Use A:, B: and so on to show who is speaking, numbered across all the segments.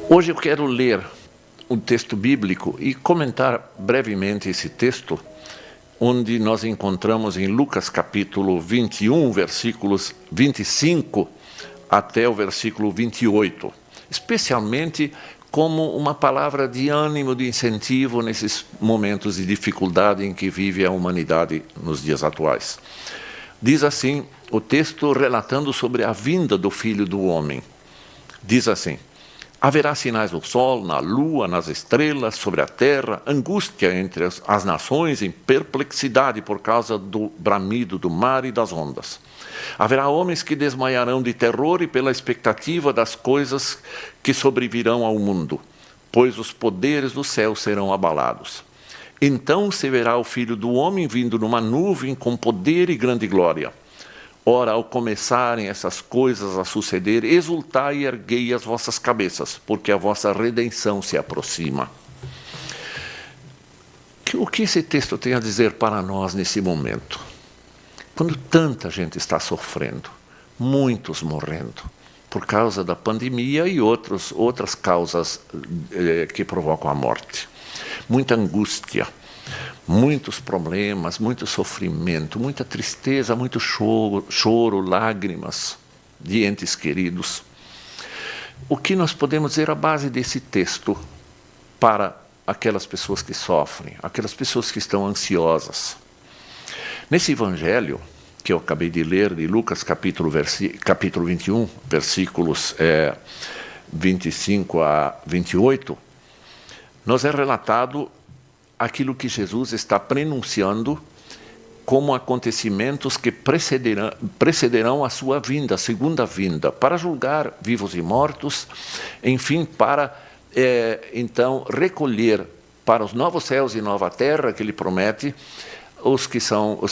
A: Hoje eu quero ler um texto bíblico e comentar brevemente esse texto, onde nós encontramos em Lucas capítulo 21, versículos 25 até o versículo 28, especialmente como uma palavra de ânimo, de incentivo nesses momentos de dificuldade em que vive a humanidade nos dias atuais. Diz assim o texto relatando sobre a vinda do Filho do Homem. Diz assim: haverá sinais no sol, na lua, nas estrelas, sobre a terra, angústia entre as nações, em perplexidade por causa do bramido do mar e das ondas. Haverá homens que desmaiarão de terror e pela expectativa das coisas que sobrevirão ao mundo, pois os poderes do céu serão abalados. Então se verá o Filho do Homem vindo numa nuvem com poder e grande glória. Ora, ao começarem essas coisas a suceder, exultai e erguei as vossas cabeças, porque a vossa redenção se aproxima. O que esse texto tem a dizer para nós nesse momento? Quando tanta gente está sofrendo, muitos morrendo, por causa da pandemia e outras causas que provocam a morte. Muita angústia, muitos problemas, muito sofrimento, muita tristeza, muito choro, lágrimas de entes queridos. O que nós podemos dizer à base desse texto para aquelas pessoas que sofrem, aquelas pessoas que estão ansiosas? Nesse evangelho que eu acabei de ler, de Lucas capítulo 21, versículos 25 a 28, nos é relatado aquilo que Jesus está prenunciando como acontecimentos que precederão a sua vinda, a segunda vinda, para julgar vivos e mortos, enfim, para então recolher para os novos céus e nova terra que ele promete os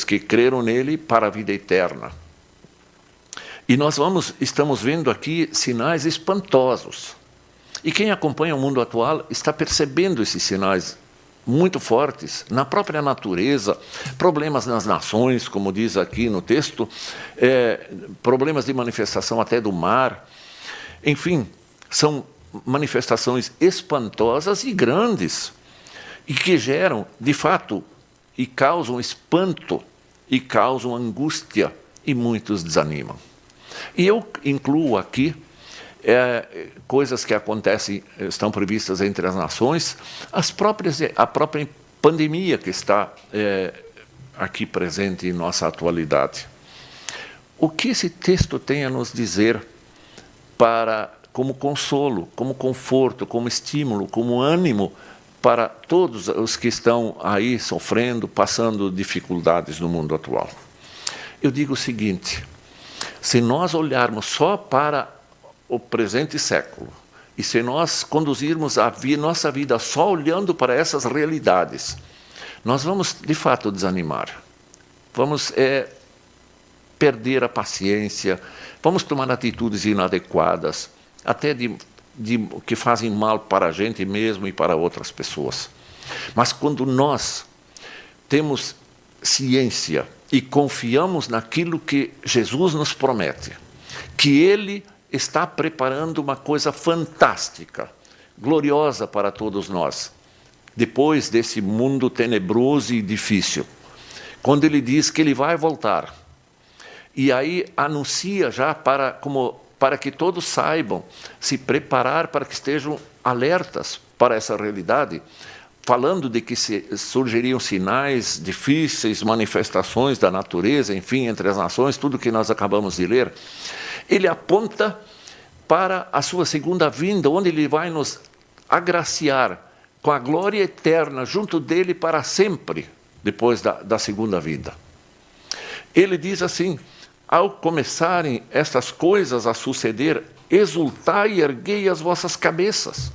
A: que creram nele para a vida eterna. E nós estamos vendo aqui sinais espantosos. E quem acompanha o mundo atual está percebendo esses sinais muito fortes na própria natureza, problemas nas nações, como diz aqui no texto, problemas de manifestação até do mar. Enfim, são manifestações espantosas e grandes, e que geram, de fato, e causam espanto, e causam angústia, e muitos desanimam. E eu incluo aqui coisas que acontecem, estão previstas entre as nações, a própria pandemia que está aqui presente em nossa atualidade. O que esse texto tem a nos dizer como consolo, como conforto, como estímulo, como ânimo para todos os que estão aí sofrendo, passando dificuldades no mundo atual? Eu digo o seguinte: se nós olharmos só para o presente século, e se nós conduzirmos nossa vida só olhando para essas realidades, nós vamos, de fato, desanimar. Vamos perder a paciência, vamos tomar atitudes inadequadas, até que fazem mal para a gente mesmo e para outras pessoas. Mas quando nós temos ciência e confiamos naquilo que Jesus nos promete, que Ele está preparando uma coisa fantástica, gloriosa para todos nós, depois desse mundo tenebroso e difícil, quando Ele diz que Ele vai voltar, e aí anuncia já para que todos saibam se preparar, para que estejam alertas para essa realidade, falando de que surgiriam sinais difíceis, manifestações da natureza, enfim, entre as nações, tudo que nós acabamos de ler. Ele aponta para a sua segunda vinda, onde Ele vai nos agraciar com a glória eterna junto dEle para sempre, depois da segunda vinda. Ele diz assim: ao começarem estas coisas a suceder, exultai e erguei as vossas cabeças.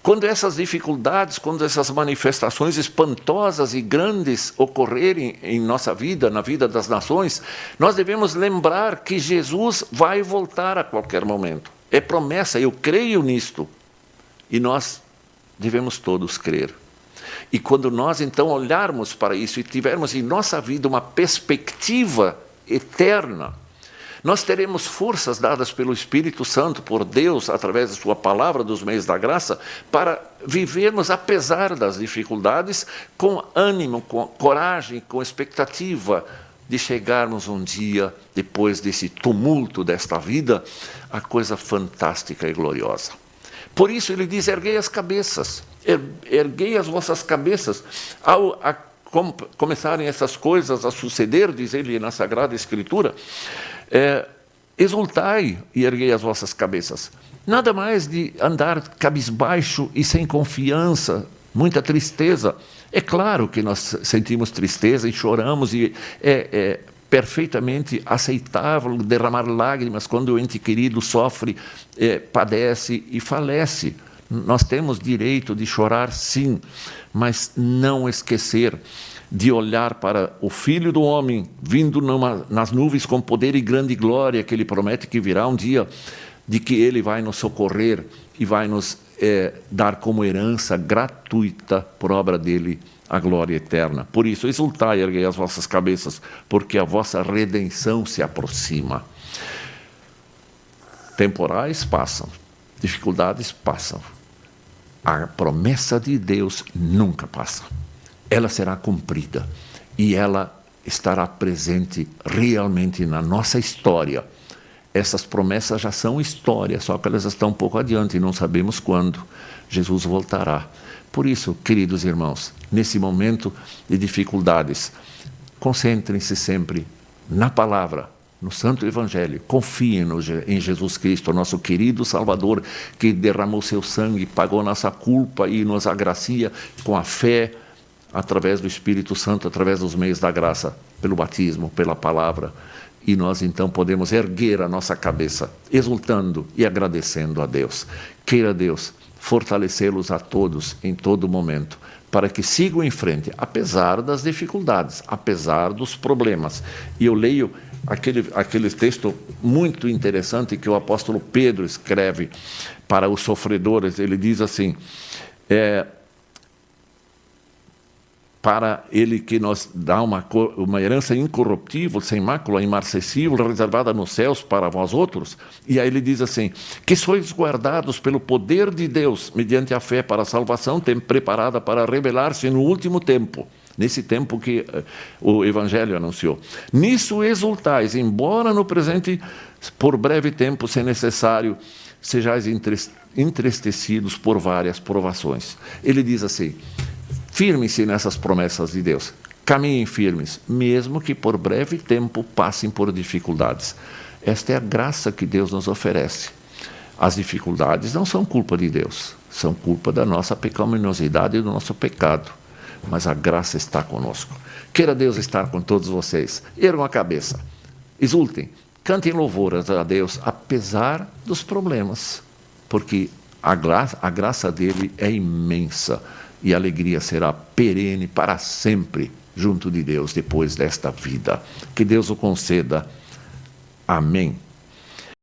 A: Quando essas dificuldades, quando essas manifestações espantosas e grandes ocorrerem em nossa vida, na vida das nações, nós devemos lembrar que Jesus vai voltar a qualquer momento. É promessa, eu creio nisto. E nós devemos todos crer. E quando nós então olharmos para isso e tivermos em nossa vida uma perspectiva eterna, Nós teremos forças dadas pelo Espírito Santo, por Deus, através da sua palavra, dos meios da graça, para vivermos apesar das dificuldades, com ânimo, com coragem, com expectativa de chegarmos um dia, depois desse tumulto desta vida, a coisa fantástica e gloriosa. Por isso ele diz, erguei as cabeças, erguei as vossas cabeças. Ao começarem essas coisas a suceder, diz ele na Sagrada Escritura, exultai e erguei as vossas cabeças. Nada mais de andar cabisbaixo e sem confiança, muita tristeza. É claro que nós sentimos tristeza e choramos, e é perfeitamente aceitável derramar lágrimas quando o ente querido sofre, padece e falece. Nós temos direito de chorar, sim, mas não esquecer de olhar para o Filho do Homem vindo nas nuvens com poder e grande glória, que ele promete que virá um dia, de que ele vai nos socorrer e vai nos dar como herança gratuita, por obra dele, a glória eterna. Por isso, exultai e erguei as vossas cabeças, porque a vossa redenção se aproxima. Temporais passam, dificuldades passam. A promessa de Deus nunca passa. Ela será cumprida e ela estará presente realmente na nossa história. Essas promessas já são história, só que elas estão um pouco adiante e não sabemos quando Jesus voltará. Por isso, queridos irmãos, nesse momento de dificuldades, concentrem-se sempre na palavra, no Santo Evangelho. Confiem em Jesus Cristo, nosso querido Salvador, que derramou seu sangue, pagou nossa culpa e nos agracia com a fé, através do Espírito Santo, através dos meios da graça, pelo batismo, pela palavra. E nós então podemos erguer a nossa cabeça, exultando e agradecendo a Deus. Queira Deus fortalecê-los a todos, em todo momento, para que sigam em frente, apesar das dificuldades, apesar dos problemas. E eu leio aquele texto muito interessante que o apóstolo Pedro escreve para os sofredores. Ele diz assim, para ele que nos dá uma herança incorruptível, sem mácula, imarcessível, reservada nos céus para vós outros. E aí ele diz assim, que sois guardados pelo poder de Deus, mediante a fé para a salvação, preparada para revelar-se no último tempo, nesse tempo que o Evangelho anunciou. Nisso exultais, embora no presente, por breve tempo, se necessário, sejais entristecidos por várias provações. Ele diz assim, firmem-se nessas promessas de Deus, caminhem firmes, mesmo que por breve tempo passem por dificuldades. Esta é a graça que Deus nos oferece. As dificuldades não são culpa de Deus, são culpa da nossa pecaminosidade e do nosso pecado. Mas a graça está conosco. Queira Deus estar com todos vocês. Ergam a cabeça, exultem, cantem louvores a Deus, apesar dos problemas, porque a graça dele é imensa. E a alegria será perene para sempre junto de Deus depois desta vida. Que Deus o conceda. Amém.